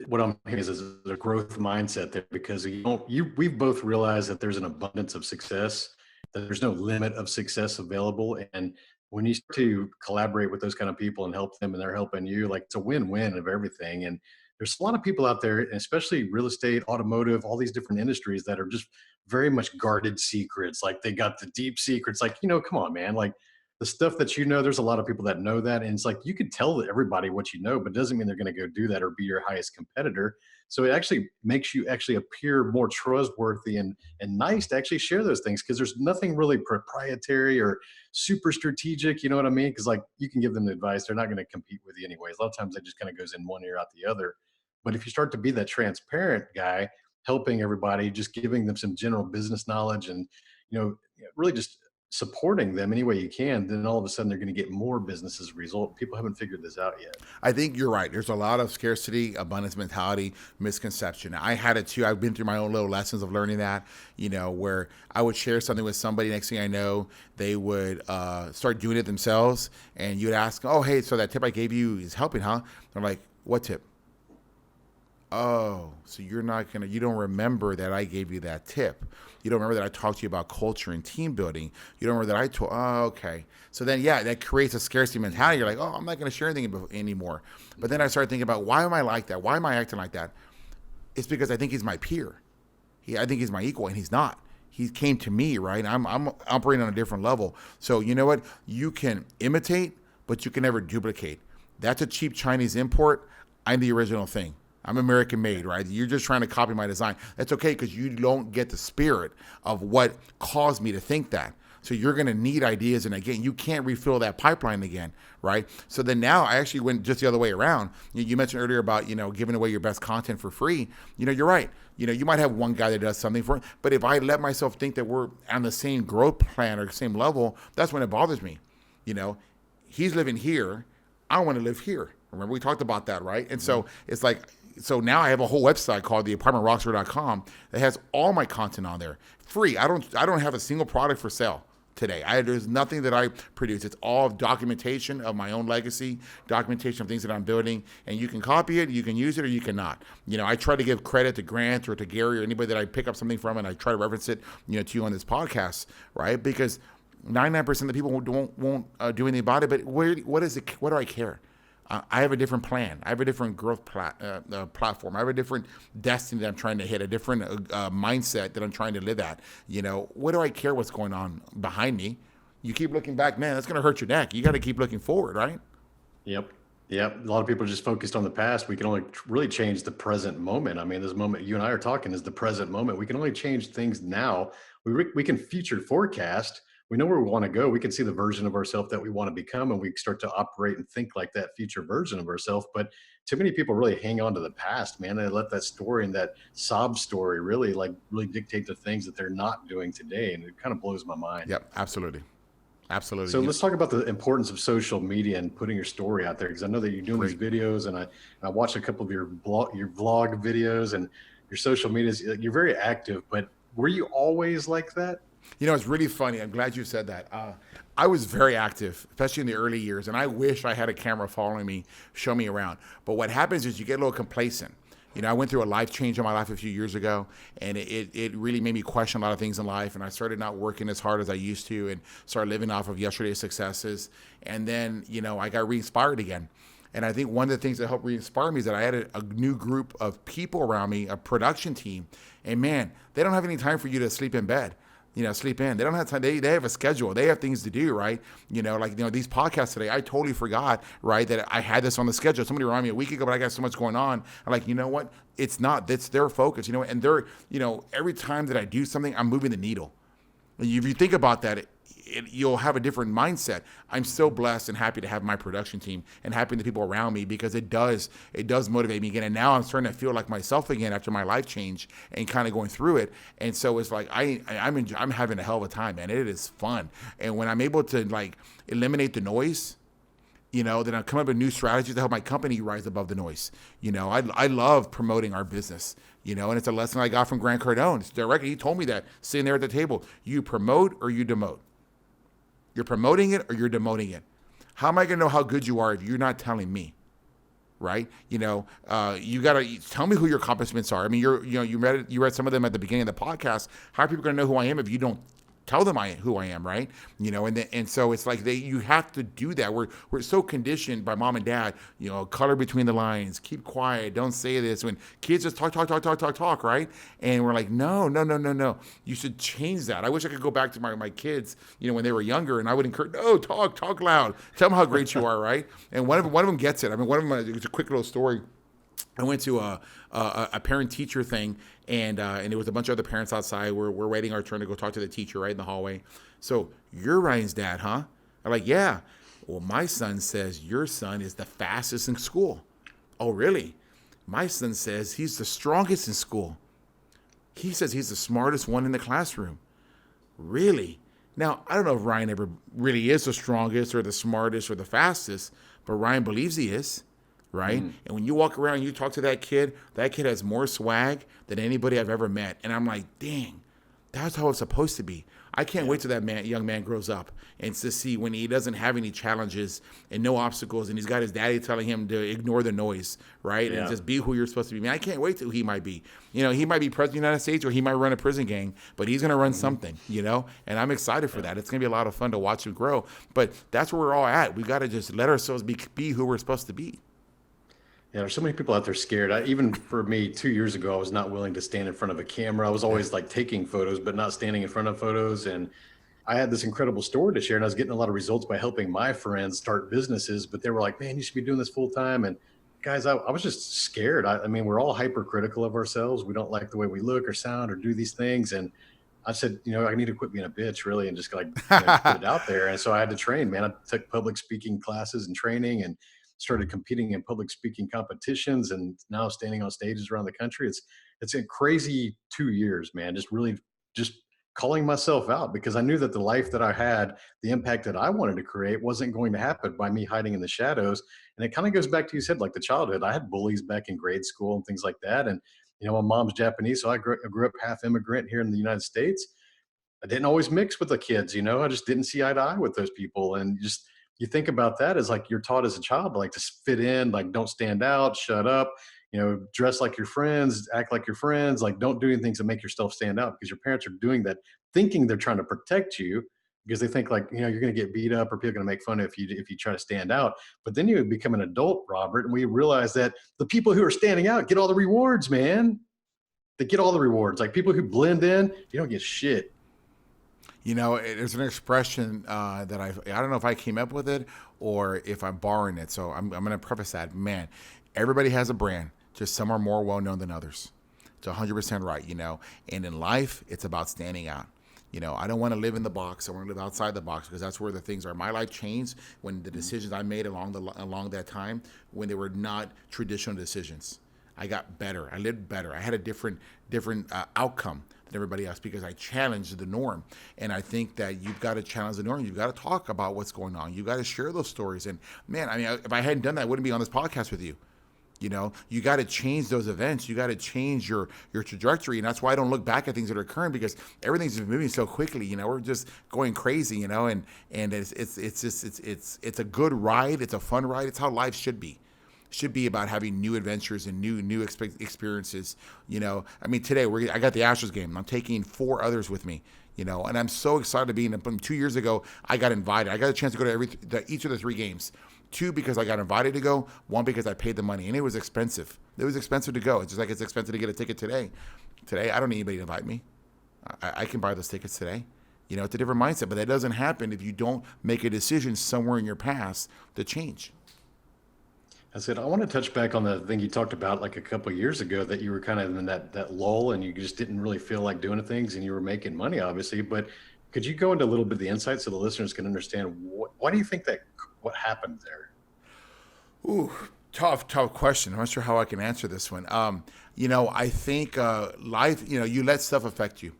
what I'm hearing is a growth mindset there, because we've both realized that there's an abundance of success, that there's no limit of success available, and when you start to collaborate with those kind of people and help them, and they're helping you, like it's a win-win of everything. And there's a lot of people out there, and especially real estate, automotive, all these different industries that are just very much guarded secrets. Like they got the deep secrets. Like, come on, man. Like the stuff that there's a lot of people that know that. And it's like you could tell everybody what you know, but it doesn't mean they're going to go do that or be your highest competitor. So it actually makes you actually appear more trustworthy and nice to actually share those things, because there's nothing really proprietary or super strategic. You know what I mean? Because like you can give them the advice. They're not going to compete with you anyways. A lot of times it just kind of goes in one ear out the other. But if you start to be that transparent guy, helping everybody, just giving them some general business knowledge and, really just supporting them any way you can, then all of a sudden they're going to get more business as a result. People haven't figured this out yet. I think you're right. There's a lot of scarcity, abundance mentality, misconception. I had it too. I've been through my own little lessons of learning that, where I would share something with somebody. Next thing I know, they would start doing it themselves. And you'd ask, oh, hey, so that tip I gave you is helping, huh? I'm like, what tip? Oh, so you don't remember that I gave you that tip. You don't remember that I talked to you about culture and team building. You don't remember that okay. So then, that creates a scarcity mentality. You're like, oh, I'm not going to share anything anymore. But then I started thinking about, why am I like that? Why am I acting like that? It's because I think he's my peer. I think he's my equal, and he's not. He came to me, right? I'm operating on a different level. So you know what? You can imitate, but you can never duplicate. That's a cheap Chinese import. I'm the original thing. I'm American made, right? You're just trying to copy my design. That's okay, because you don't get the spirit of what caused me to think that. So you're going to need ideas. And again, you can't refill that pipeline again, right? So then now I actually went just the other way around. You mentioned earlier about, giving away your best content for free. You're right. You might have one guy that does something for it. But if I let myself think that we're on the same growth plan or same level, that's when it bothers me. He's living here. I want to live here. Remember, we talked about that, right? And so it's like, so now I have a whole website called theapartmentrockstar.com that has all my content on there, free. I don't have a single product for sale today. There's nothing that I produce. It's all documentation of my own legacy, documentation of things that I'm building, and you can copy it, you can use it, or you cannot. I try to give credit to Grant or to Gary or anybody that I pick up something from, and I try to reference it, to you on this podcast, right? Because 99% of the people won't do anything about it. But what is it? What do I care? I have a different plan. I have a different growth platform. I have a different destiny that I'm trying to hit, a different mindset that I'm trying to live at. What do I care what's going on behind me? You keep looking back, man, that's going to hurt your neck. You got to keep looking forward, right? Yep. A lot of people are just focused on the past. We can only really change the present moment. I mean, this moment you and I are talking is the present moment. We can only change things now. We can future forecast. We know where we want to go. We can see the version of ourselves that we want to become, and we start to operate and think like that future version of ourselves. But too many people really hang on to the past, man. They let that story and that sob story really dictate the things that they're not doing today. And it kind of blows my mind. Yep, absolutely. Absolutely. So let's talk about the importance of social media and putting your story out there, because I know that you're doing these videos, and I watched a couple of your vlog videos and your social medias. You're very active, but were you always like that? It's really funny. I'm glad you said that. I was very active, especially in the early years, and I wish I had a camera following me, show me around. But what happens is you get a little complacent. I went through a life change in my life a few years ago, and it really made me question a lot of things in life, and I started not working as hard as I used to and started living off of yesterday's successes. And then, I got re-inspired again. And I think one of the things that helped re-inspire me is that I had a new group of people around me, a production team, and man, they don't have any time for you to sleep in bed. Sleep in. They don't have time. They have a schedule. They have things to do, right? These podcasts today, I totally forgot, right, that I had this on the schedule. Somebody reminded me a week ago, but I got so much going on. I'm like, you know what? It's not. That's their focus, and they're, every time that I do something, I'm moving the needle. If you think about that, you'll have a different mindset. I'm so blessed and happy to have my production team and happy the people around me, because it does motivate me again. And now I'm starting to feel like myself again after my life change and kind of going through it. And so it's like I'm having a hell of a time, man. It is fun. And when I'm able to eliminate the noise, then I come up with new strategies to help my company rise above the noise. I love promoting our business. And it's a lesson I got from Grant Cardone. It's directly, he told me that sitting there at the table. You promote or you demote. You're promoting it or you're demoting it. How am I going to know how good you are if you're not telling me, right? You got to tell me who your accomplishments are. I mean, you read some of them at the beginning of the podcast. How are people going to know who I am if you don't tell them who I am, right? And so it's like you have to do that. We're so conditioned by mom and dad, color between the lines, keep quiet, don't say this. When kids just talk, right? And we're like, no. You should change that. I wish I could go back to my kids, when they were younger, and I would encourage, no, talk loud, tell them how great you are, right? And one of them gets it. I mean, one of them, it's a quick little story. I went to a parent-teacher thing, and there was a bunch of other parents outside. We're waiting our turn to go talk to the teacher right in the hallway. So, you're Ryan's dad, huh? I'm like, yeah. Well, my son says your son is the fastest in school. Oh, really? My son says he's the strongest in school. He says he's the smartest one in the classroom. Really? Now, I don't know if Ryan ever really is the strongest or the smartest or the fastest, but Ryan believes he is. Right? And when you walk around and you talk to that kid has more swag than anybody I've ever met. And I'm like, dang, that's how it's supposed to be. I can't wait till that young man grows up and to see when he doesn't have any challenges and no obstacles, and he's got his daddy telling him to ignore the noise, right? And just be who you're supposed to be. Man, I can't wait till he might be. He might be president of the United States, or he might run a prison gang, but he's going to run something, and I'm excited for that. It's going to be a lot of fun to watch him grow. But that's where we're all at. We got to just let ourselves be who we're supposed to be. Yeah, there's so many people out there scared. Even for me, 2 years ago, I was not willing to stand in front of a camera. I was Yeah. always like taking photos, but not standing in front of photos. And I had this incredible story to share, and I was getting a lot of results by helping my friends start businesses. But they were like, "Man, you should be doing this full time." And guys, I was just scared. I mean, we're all hypercritical of ourselves. We don't like the way we look or sound or do these things. And I said, I need to quit being a bitch, really, and just like, just put it out there. And so I had to train, man. I took public speaking classes and training, and started competing in public speaking competitions, and now standing on stages around the country. It's a crazy 2 years, man. Just really just calling myself out, because I knew that the life that I had, the impact that I wanted to create, wasn't going to happen by me hiding in the shadows. And it kind of goes back to, you said, like the childhood. I had bullies back in grade school and things like that. And my mom's Japanese, so I grew up half immigrant here in the United States. I didn't always mix with the kids, I just didn't see eye to eye with those people. And just, you think about that as like you're taught as a child, like to fit in, like don't stand out, shut up, dress like your friends, act like your friends, like don't do anything to make yourself stand out, because your parents are doing that, thinking they're trying to protect you, because they think like, you're going to get beat up, or people are going to make fun of if you try to stand out. But then you become an adult, Robert, and we realize that the people who are standing out get all the rewards, man. They get all the rewards. Like people who blend in, you don't get shit. There's an expression that I don't know if I came up with it or if I'm borrowing it. So I'm going to preface that. Man, everybody has a brand. Just some are more well known than others. It's 100% right, And in life, it's about standing out. I don't want to live in the box. I want to live outside the box, because that's where the things are. My life changed when the decisions I made along that time, when they were not traditional decisions. I got better. I lived better. I had a different outcome than everybody else, because I challenged the norm. And I think that you've got to challenge the norm. You've got to talk about what's going on. You've got to share those stories. And man, I mean, if I hadn't done that, I wouldn't be on this podcast with you. You got to change those events. You got to change your trajectory. And that's why I don't look back at things that are occurring, because everything's just moving so quickly. We're just going crazy, and it's a good ride. It's a fun ride. It's how life should be. Should be about having new adventures and new experiences. I mean, today I got the Astros game. I'm taking 4 others with me. And I'm so excited to be in it. 2 years ago, I got invited. I got a chance to go to each of the 3 games. 2 because I got invited to go. 1 because I paid the money, and it was expensive. It was expensive to go. It's just like it's expensive to get a ticket today. Today, I don't need anybody to invite me. I can buy those tickets today. It's a different mindset, but that doesn't happen if you don't make a decision somewhere in your past to change. I said, I want to touch back on the thing you talked about like a couple of years ago, that you were kind of in that lull, and you just didn't really feel like doing things, and you were making money, obviously. But could you go into a little bit of the insight so the listeners can understand why do you think what happened there? Ooh, tough question. I'm not sure how I can answer this one. I think life, you let stuff affect you.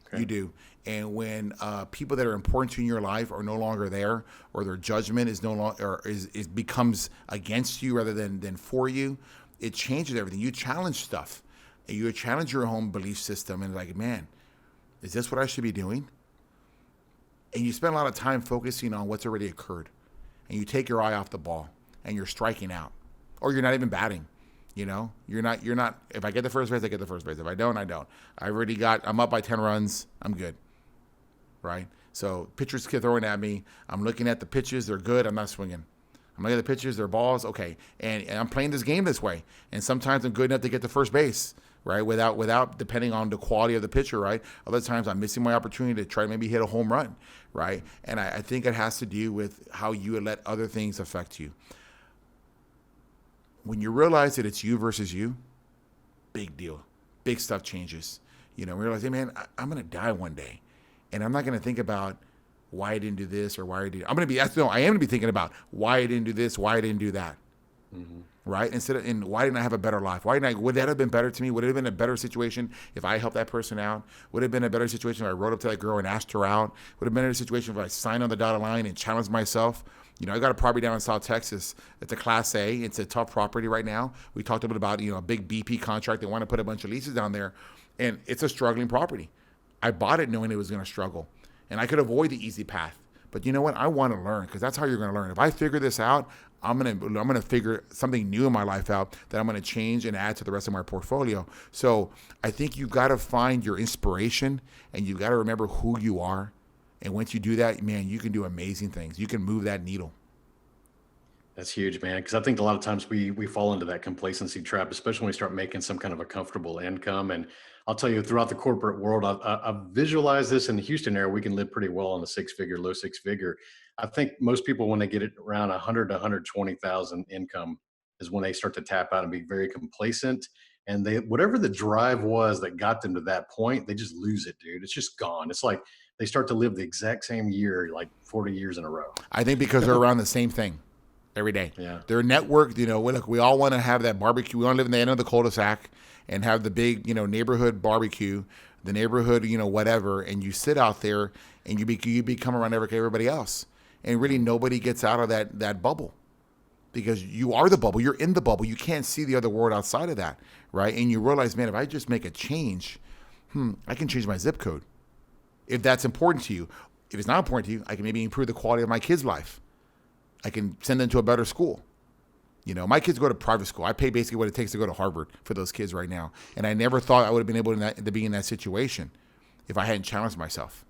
Okay. You do. And when people that are important to you in your life are no longer there, or their judgment is no longer, or is becomes against you rather than for you, it changes everything. You challenge stuff, and you challenge your own belief system, and like, man, is this what I should be doing? And you spend a lot of time focusing on what's already occurred, and you take your eye off the ball, and you're striking out, or you're not even batting. You're not. If I get the first base, I get the first base. If I don't, I don't. I'm up by 10 runs. I'm good. Right? So pitchers keep throwing at me. I'm looking at the pitches. They're good. I'm not swinging. I'm looking at the pitches. They're balls. Okay. And I'm playing this game this way. And sometimes I'm good enough to get to first base, right? Without depending on the quality of the pitcher, right? Other times I'm missing my opportunity to try to maybe hit a home run, right? And I think it has to do with how you let other things affect you. When you realize that it's you versus you, big deal. Big stuff changes. We realize, hey, man, I'm going to die one day. And I'm not going to think about why I didn't do this or why I did. I am going to be thinking about why I didn't do this, why I didn't do that. Mm-hmm. Right? And why didn't I have a better life? Would that have been better to me? Would it have been a better situation if I helped that person out? Would it have been a better situation if I rode up to that girl and asked her out? Would it have been a better situation if I signed on the dotted line and challenged myself? I got a property down in South Texas. It's a Class A. It's a tough property right now. We talked a bit about, a big BP contract. They want to put a bunch of leases down there. And it's a struggling property. I bought it knowing it was going to struggle. And I could avoid the easy path. But you know what? I want to learn, because that's how you're going to learn. If I figure this out, I'm gonna figure something new in my life out that I'm going to change and add to the rest of my portfolio. So I think you've got to find your inspiration, and you've got to remember who you are. And once you do that, man, you can do amazing things. You can move that needle. That's huge, man. Because I think a lot of times we fall into that complacency trap, especially when we start making some kind of a comfortable income. And I'll tell you, throughout the corporate world, I've visualized this in the Houston area. We can live pretty well on a six figure, low six figure. I think most people, when they get it around 100 to 120,000 income, is when they start to tap out and be very complacent. And they, whatever the drive was that got them to that point, they just lose it, dude. It's just gone. It's like they start to live the exact same year, like 40 years in a row. I think because they're around the same thing every day. Yeah. They're networked. Look, we all want to have that barbecue. We want to live in the end of the cul-de-sac and have the big, neighborhood barbecue, the neighborhood, whatever. And you sit out there and you become around everybody else, and really nobody gets out of that bubble, because you are the bubble. You're in the bubble. You can't see the other world outside of that, right? And you realize, man, if I just make a change, I can change my zip code. If that's important to you. If it's not important to you, I can maybe improve the quality of my kids' life. I can send them to a better school. My kids go to private school. I pay basically what it takes to go to Harvard for those kids right now. And I never thought I would have been able to be in that situation if I hadn't challenged myself,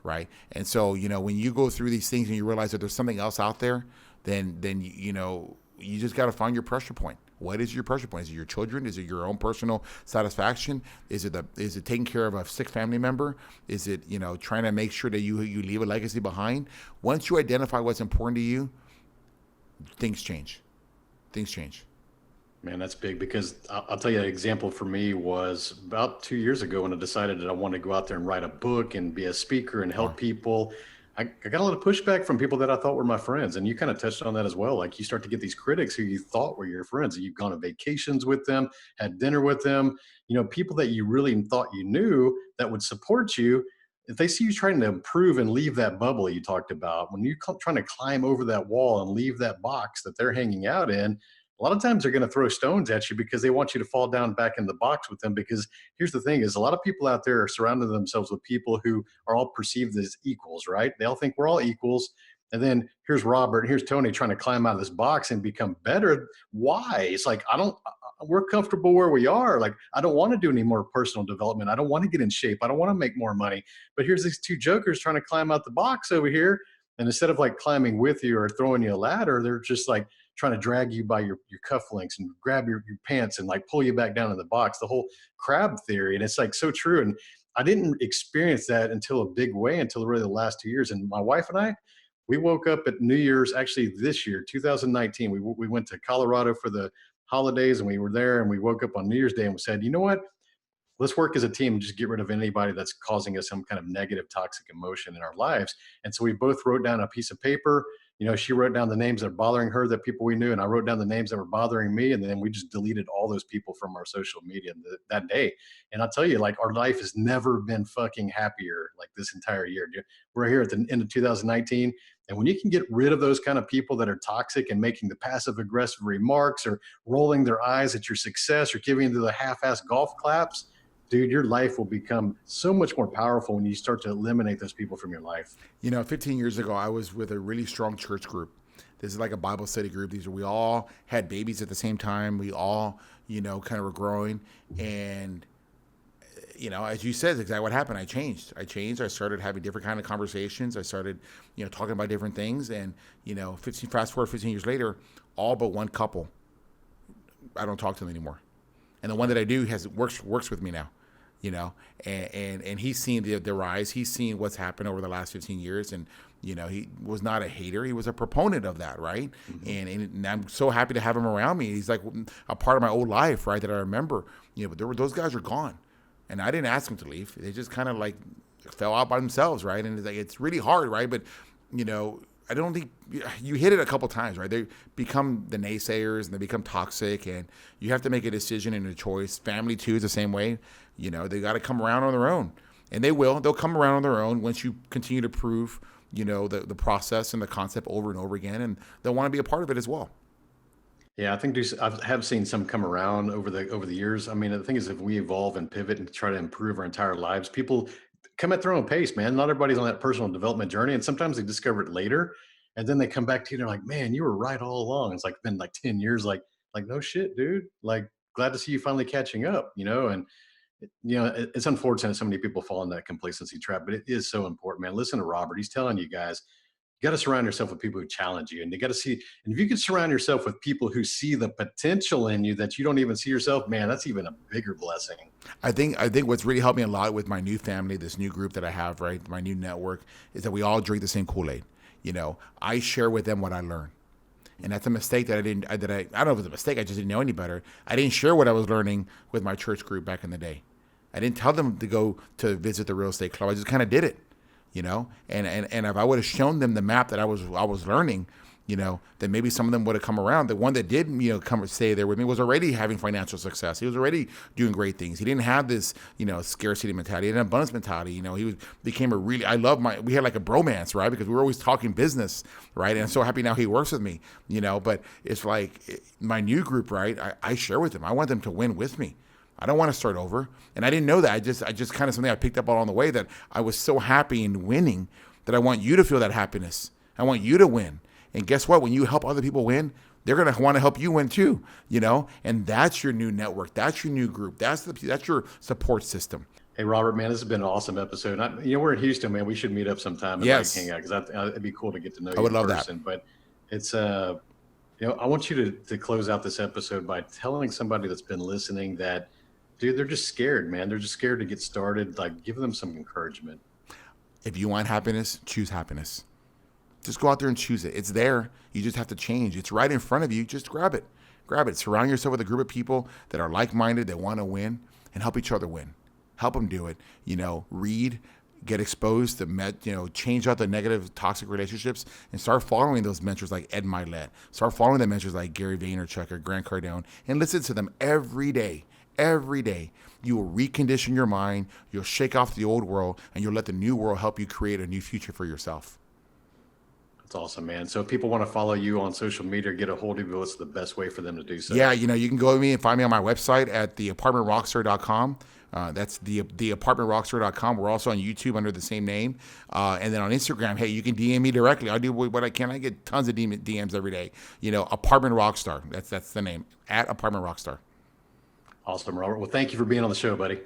right? And so, when you go through these things and you realize that there's something else out there, then you just got to find your pressure point. What is your pressure point? Is it your children? Is it your own personal satisfaction? Is it taking care of a sick family member? Is it, trying to make sure that you leave a legacy behind? Once you identify what's important to you, things change. Things change. Man, that's big because I'll tell you an example for me was about 2 years ago when I decided that I wanted to go out there and write a book and be a speaker and help people. I got a lot of pushback from people that I thought were my friends. And you kind of touched on that as well. Like you start to get these critics who you thought were your friends, and you've gone on vacations with them, had dinner with them, people that you really thought you knew that would support you. If they see you trying to improve and leave that bubble you talked about, when you're trying to climb over that wall and leave that box that they're hanging out in, a lot of times they're going to throw stones at you because they want you to fall down back in the box with them. Because here's the thing is, a lot of people out there are surrounding themselves with people who are all perceived as equals, right? They all think we're all equals. And then here's Robert, here's Tony trying to climb out of this box and become better. Why? It's like, we're comfortable where we are. Like, I don't want to do any more personal development. I don't want to get in shape. I don't want to make more money. But here's these two jokers trying to climb out the box over here. And instead of like climbing with you or throwing you a ladder, they're just like trying to drag you by your cufflinks and grab your pants and like pull you back down in the box, the whole crab theory. And it's like so true. And I didn't experience that until a big way, until really the last 2 years. And my wife and I, we woke up at New Year's, actually this year, 2019. We went to Colorado for the holidays and we were there, and we woke up on New Year's Day and we said, you know what? Let's work as a team and just get rid of anybody that's causing us some kind of negative, toxic emotion in our lives. And so we both wrote down a piece of paper. She wrote down the names that are bothering her, that people we knew, and I wrote down the names that were bothering me. And then we just deleted all those people from our social media that day. And I'll tell you, like, our life has never been fucking happier like this entire year. We're here at the end of 2019. And when you can get rid of those kind of people that are toxic and making the passive aggressive remarks or rolling their eyes at your success or giving you the half-ass golf claps, dude, your life will become so much more powerful when you start to eliminate those people from your life. 15 years ago, I was with a really strong church group. This is like a Bible study group. We all had babies at the same time. We all, kind of were growing. And, as you said, exactly what happened. I changed. I started having different kind of conversations. I started, talking about different things. And, fast forward 15 years later, all but one couple, I don't talk to them anymore. And the one that I do works with me now. And he's seen the rise. He's seen what's happened over the last 15 years. And, he was not a hater. He was a proponent of that, right? Mm-hmm. And I'm so happy to have him around me. He's like a part of my old life, right, that I remember. But those guys are gone. And I didn't ask them to leave. They just kind of like fell out by themselves, right? And it's really hard, right? But, I don't think you hit it a couple times, right? They become the naysayers and they become toxic, and you have to make a decision and a choice. Family too is the same way. They got to come around on their own, and they will. They'll come around on their own once you continue to prove, the process and the concept over and over again, and they'll want to be a part of it as well. Yeah, I think I have seen some come around over the years. I mean, the thing is, if we evolve and pivot and try to improve our entire lives, people come at their own pace, man. Not everybody's on that personal development journey, and sometimes they discover it later, and then they come back to you. And they're like, "Man, you were right all along." It's like been like 10 years. Like no shit, dude. Like glad to see you finally catching up. And it's unfortunate so many people fall in that complacency trap, but it is so important, man. Listen to Robert. He's telling you guys, You got to surround yourself with people who challenge you, and you got to see. And if you can surround yourself with people who see the potential in you that you don't even see yourself, man, that's even a bigger blessing. I think what's really helped me a lot with my new family, this new group that I have, right, my new network, is that we all drink the same Kool-Aid. I share with them what I learn. And that's a mistake that I don't know if it's a mistake. I just didn't know any better. I didn't share what I was learning with my church group back in the day. I didn't tell them to go to visit the real estate club. I just kind of did it, and if I would have shown them the map that I was learning, then maybe some of them would have come around. The one that did, come and stay there with me was already having financial success. He was already doing great things. He didn't have this, scarcity mentality, an abundance mentality. Became we had like a bromance, right? Because we were always talking business, right? And I'm so happy now he works with me, but it's like my new group, right? I share with them. I want them to win with me. I don't want to start over. And I didn't know that. I just kind of something I picked up along the way, that I was so happy in winning that I want you to feel that happiness. I want you to win. And guess what? When you help other people win, they're going to want to help you win too, and that's your new network. That's your new group. That's your support system. Hey, Robert, man, this has been an awesome episode. We're in Houston, man. We should meet up sometime and Yes. hang out, because it'd be cool to get to know you I would in love person. But it's, I want you to close out this episode by telling somebody that's been listening that, dude, they're just scared, man. They're just scared to get started. Like, give them some encouragement. If you want happiness, choose happiness. Just go out there and choose it. It's there. You just have to change. It's right in front of you. Just grab it. Grab it. Surround yourself with a group of people that are like-minded, that want to win, and help each other win. Help them do it. Read, get exposed to, change out the negative, toxic relationships, and start following those mentors like Ed Milet. Start following the mentors like Gary Vaynerchuk or Grant Cardone, and listen to them every day. Every day. You will recondition your mind. You'll shake off the old world, and you'll let the new world help you create a new future for yourself. That's awesome, man. So if people want to follow you on social media or get a hold of you, what's the best way for them to do so? Yeah, you can go to me and find me on my website at theapartmentrockstar.com. That's theapartmentrockstar.com. We're also on YouTube under the same name. And then on Instagram, hey, you can DM me directly. I'll do what I can. I get tons of DMs every day. Apartment Rockstar. That's the name, at Apartment Rockstar. Awesome, Robert. Well, thank you for being on the show, buddy.